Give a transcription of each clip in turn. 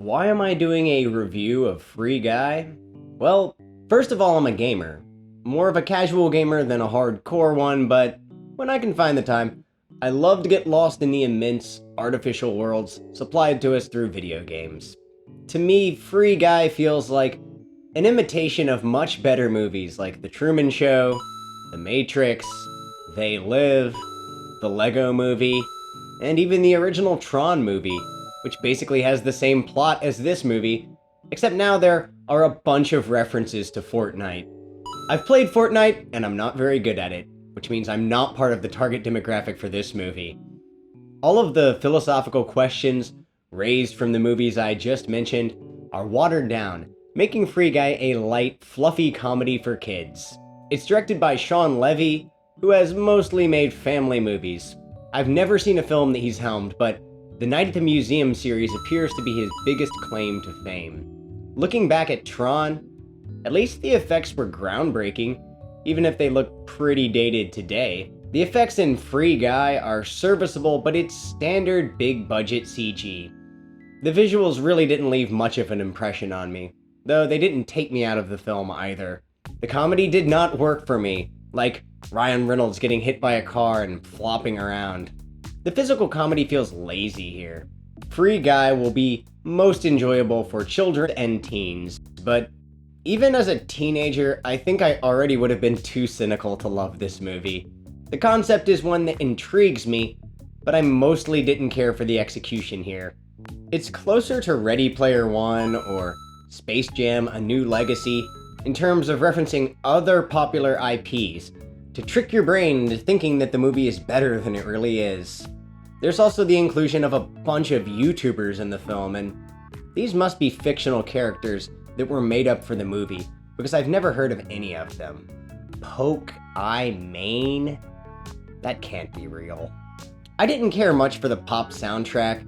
Why am I doing a review of Free Guy? Well, first of all, I'm a gamer. More of a casual gamer than a hardcore one, but when I can find the time, I love to get lost in the immense, artificial worlds supplied to us through video games. To me, Free Guy feels like an imitation of much better movies like The Truman Show, The Matrix, They Live, The Lego Movie, and even the original Tron movie, which basically has the same plot as this movie, except now there are a bunch of references to Fortnite. I've played Fortnite, and I'm not very good at it, which means I'm not part of the target demographic for this movie. All of the philosophical questions raised from the movies I just mentioned are watered down, making Free Guy a light, fluffy comedy for kids. It's directed by Sean Levy, who has mostly made family movies. I've never seen a film that he's helmed, but the Night at the Museum series appears to be his biggest claim to fame. Looking back at Tron, at least the effects were groundbreaking, even if they look pretty dated today. The effects in Free Guy are serviceable, but it's standard big-budget CG. The visuals really didn't leave much of an impression on me, though they didn't take me out of the film either. The comedy did not work for me, like Ryan Reynolds getting hit by a car and flopping around. The physical comedy feels lazy here. Free Guy will be most enjoyable for children and teens, but even as a teenager, I think I already would have been too cynical to love this movie. The concept is one that intrigues me, but I mostly didn't care for the execution here. It's closer to Ready Player One or Space Jam: A New Legacy in terms of referencing other popular IPs to trick your brain into thinking that the movie is better than it really is. There's also the inclusion of a bunch of YouTubers in the film, and these must be fictional characters that were made up for the movie, because I've never heard of any of them. Poke I Main? That can't be real. I didn't care much for the pop soundtrack.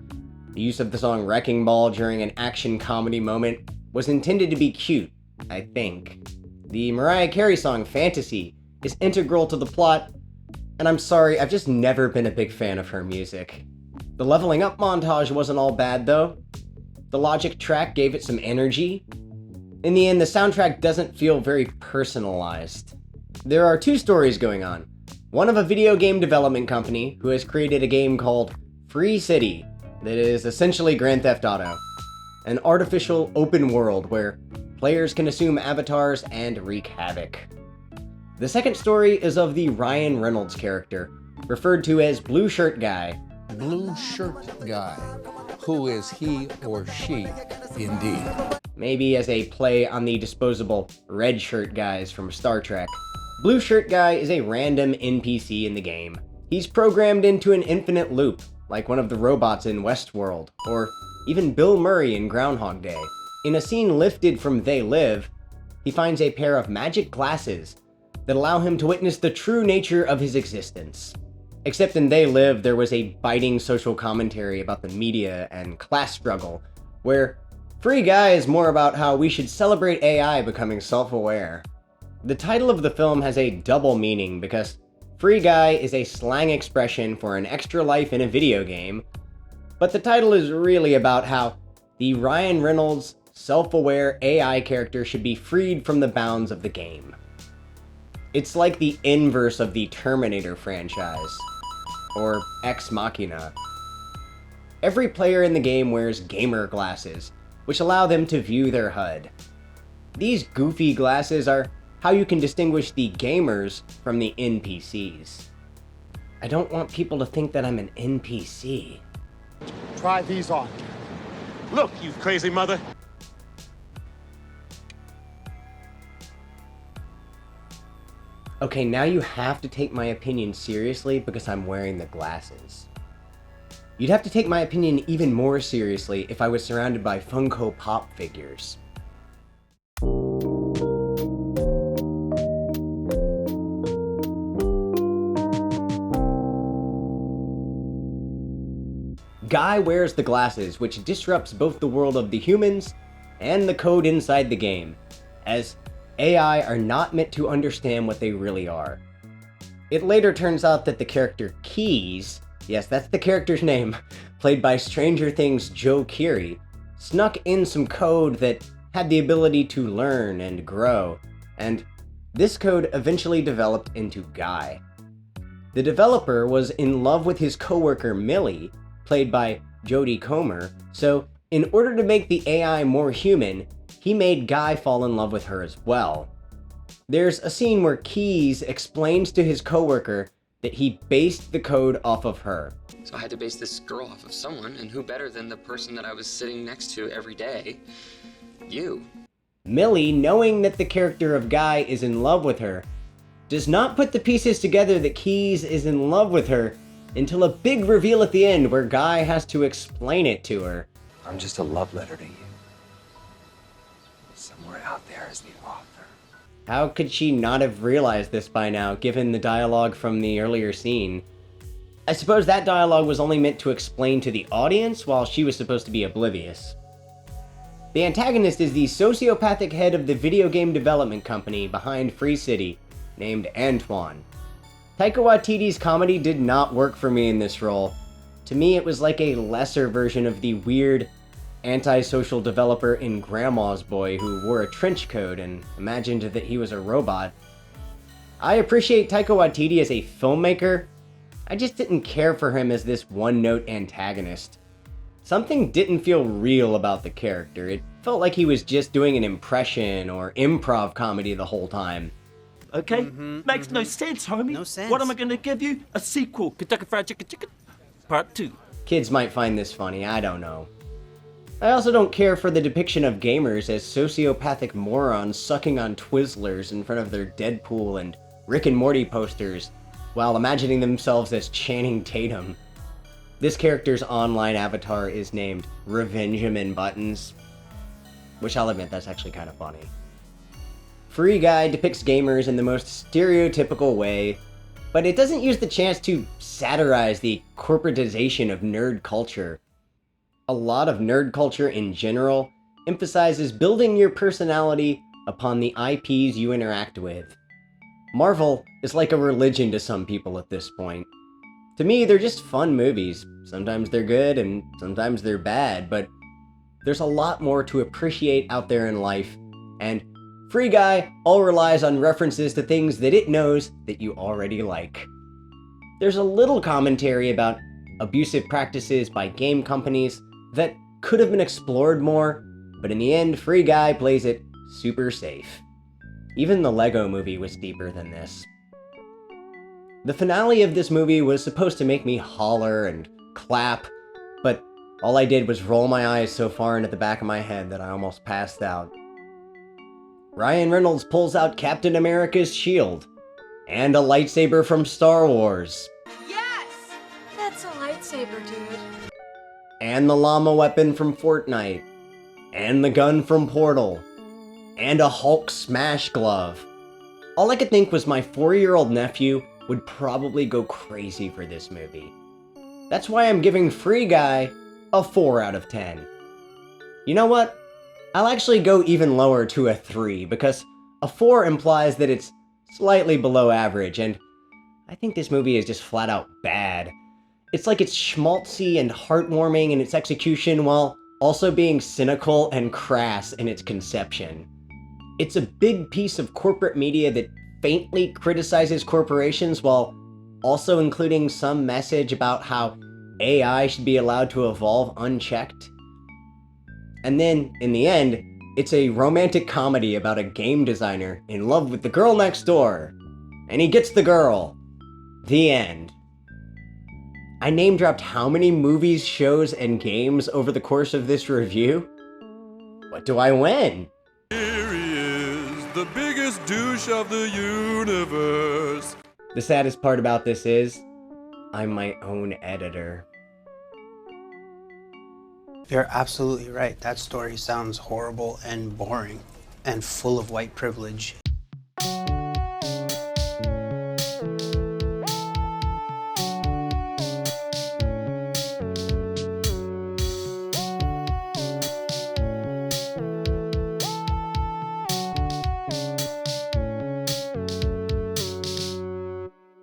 The use of the song Wrecking Ball during an action comedy moment was intended to be cute, I think. The Mariah Carey song Fantasy is integral to the plot, and I'm sorry, I've just never been a big fan of her music. The leveling up montage wasn't all bad though. The Logic track gave it some energy. In the end, the soundtrack doesn't feel very personalized. There are two stories going on. One of a video game development company who has created a game called Free City that is essentially Grand Theft Auto, an artificial open world where players can assume avatars and wreak havoc. The second story is of the Ryan Reynolds character, referred to as Blue Shirt Guy. Blue Shirt Guy. Who is he or she, indeed? Maybe as a play on the disposable red shirt guys from Star Trek. Blue Shirt Guy is a random NPC in the game. He's programmed into an infinite loop, like one of the robots in Westworld, or even Bill Murray in Groundhog Day. In a scene lifted from They Live, he finds a pair of magic glasses that allow him to witness the true nature of his existence. Except in They Live, there was a biting social commentary about the media and class struggle, where Free Guy is more about how we should celebrate AI becoming self-aware. The title of the film has a double meaning because Free Guy is a slang expression for an extra life in a video game, but the title is really about how the Ryan Reynolds self-aware AI character should be freed from the bounds of the game. It's like the inverse of the Terminator franchise, or Ex Machina. Every player in the game wears gamer glasses, which allow them to view their HUD. These goofy glasses are how you can distinguish the gamers from the NPCs. I don't want people to think that I'm an NPC. Try these on. Look, you crazy mother. Okay, now you have to take my opinion seriously because I'm wearing the glasses. You'd have to take my opinion even more seriously if I was surrounded by Funko Pop figures. Guy wears the glasses, which disrupts both the world of the humans and the code inside the game, as AI are not meant to understand what they really are. It later turns out that the character Keys, yes, that's the character's name, played by Stranger Things' Joe Keery, snuck in some code that had the ability to learn and grow, and this code eventually developed into Guy. The developer was in love with his coworker Millie, played by Jodie Comer, so in order to make the AI more human, he made Guy fall in love with her as well. There's a scene where Keys explains to his coworker that he based the code off of her. So I had to base this girl off of someone, and who better than the person that I was sitting next to every day? You. Millie, knowing that the character of Guy is in love with her, does not put the pieces together that Keys is in love with her until a big reveal at the end where Guy has to explain it to her. I'm just a love letter to you. Somewhere out there is the author. How could she not have realized this by now, given the dialogue from the earlier scene? I suppose that dialogue was only meant to explain to the audience, while she was supposed to be oblivious. The antagonist is the sociopathic head of the video game development company behind Free City, named Antoine. Taika Waititi's comedy did not work for me in this role. To me, it was like a lesser version of the weird, antisocial developer in Grandma's Boy who wore a trench coat and imagined that he was a robot. I appreciate Taika Waititi as a filmmaker, I just didn't care for him as this one-note antagonist. Something didn't feel real about the character. It felt like he was just doing an impression or improv comedy the whole time. Okay? Makes no sense, homie. No sense. What am I gonna give you? A sequel, Kentucky Fried Chicken, Part 2. Kids might find this funny, I don't know. I also don't care for the depiction of gamers as sociopathic morons sucking on Twizzlers in front of their Deadpool and Rick and Morty posters, while imagining themselves as Channing Tatum. This character's online avatar is named Revenjamin Buttons, which I'll admit that's actually kind of funny. Free Guy depicts gamers in the most stereotypical way, but it doesn't use the chance to satirize the corporatization of nerd culture. A lot of nerd culture in general emphasizes building your personality upon the IPs you interact with. Marvel is like a religion to some people at this point. To me, they're just fun movies. Sometimes they're good and sometimes they're bad, but there's a lot more to appreciate out there in life, and Free Guy all relies on references to things that it knows that you already like. There's a little commentary about abusive practices by game companies that could have been explored more, but in the end, Free Guy plays it super safe. Even the Lego movie was deeper than this. The finale of this movie was supposed to make me holler and clap, but all I did was roll my eyes so far into the back of my head that I almost passed out. Ryan Reynolds pulls out Captain America's shield, and a lightsaber from Star Wars. Yes! That's a lightsaber, dude. And the llama weapon from Fortnite, and the gun from Portal, and a Hulk smash glove. All I could think was my 4-year-old nephew would probably go crazy for this movie. That's why I'm giving Free Guy a 4 out of 10. You know what? I'll actually go even lower to a 3, because a 4 implies that it's slightly below average, and I think this movie is just flat out bad. It's like it's schmaltzy and heartwarming in its execution while also being cynical and crass in its conception. It's a big piece of corporate media that faintly criticizes corporations while also including some message about how AI should be allowed to evolve unchecked. And then, in the end, it's a romantic comedy about a game designer in love with the girl next door. And he gets the girl. The end. I name-dropped how many movies, shows, and games over the course of this review? What do I win? Here he is, the biggest douche of the universe. The saddest part about this is, I'm my own editor. You're absolutely right. That story sounds horrible and boring and full of white privilege